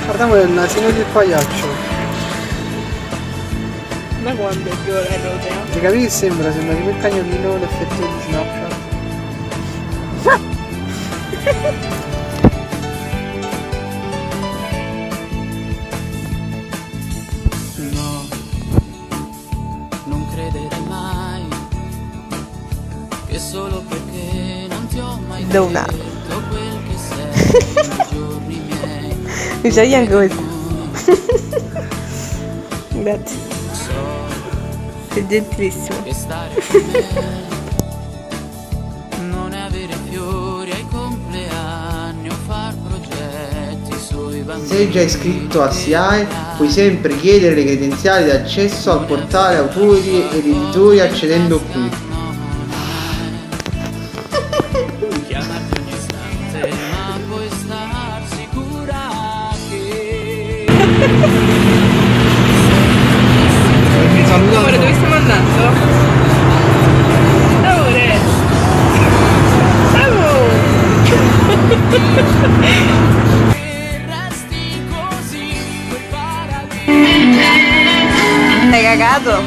Guardiamo il nasino del pagliaccio. Ma quando è che ora è roteo? Ti capisci che sembra tipo il cagnolino l'effetto di Snapchat. No, non credere mai che solo perché non ti ho mai Dona. detto quel che sei nei giorni miei. Mi sai anche questo. Grazie. Sei gentilissimo. Che stare con me non è avere fiori ai compleanni o far progetti sui bambini. Se sei già iscritto a SIAE puoi sempre chiedere le credenziali di accesso al portale autori ed editori accedendo qui. Chiamarti ogni istante, ma puoi star sicura che Mi saluto. Amore, dove stiamo andando? Amore! resti così, quel paradiso. Hai cagato?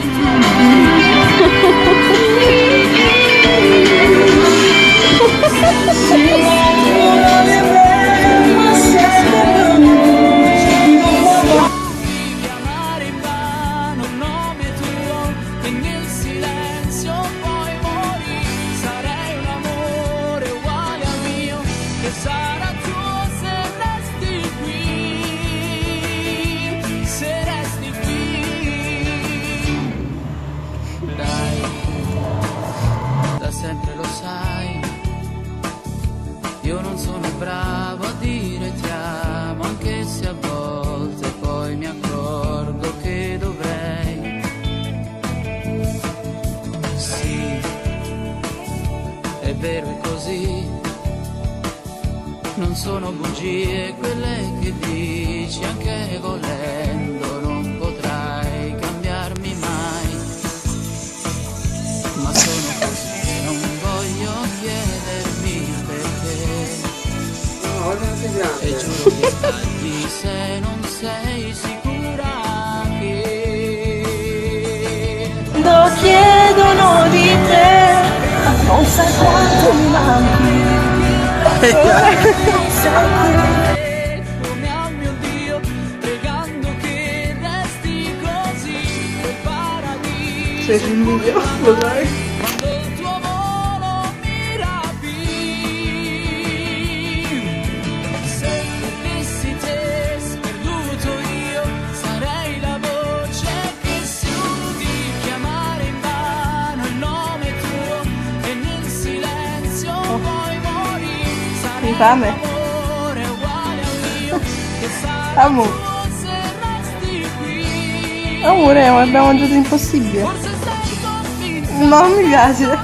Di chiamare in vano il nome tuo e nel silenzio poi morì. Sarei un amore uguale al mio che sarà tuo se resti qui, se resti qui. Dai, da sempre lo sai, io non sono bravo a dire ti amo, anche se a volte poi mi accorgo che dovrei. Sì, è vero, è così. Non sono bugie quelle che dici, anche volendo non potrai cambiarmi mai. Ma sono così, non voglio chiedermi perché. No, non sei grande. E giuro che sbagli se non sei sicura che Lo chiedono di te, non sai quanto mi manchi. come al mio Dio, pregando che resti così quel paradiso. Sei sul video, lo sai? Quando il tuo volo mi rapì, se perdessi te, sperduto io, sarei la voce che si udi chiamare in vano il nome tuo e nel silenzio poi morì. Sarei Hai fame? l'amore uguale al mio che sarà Amo. tuo se resti qui. Amore, ma abbiamo mangiato impossibile. Forse sei convinta Non mi piace.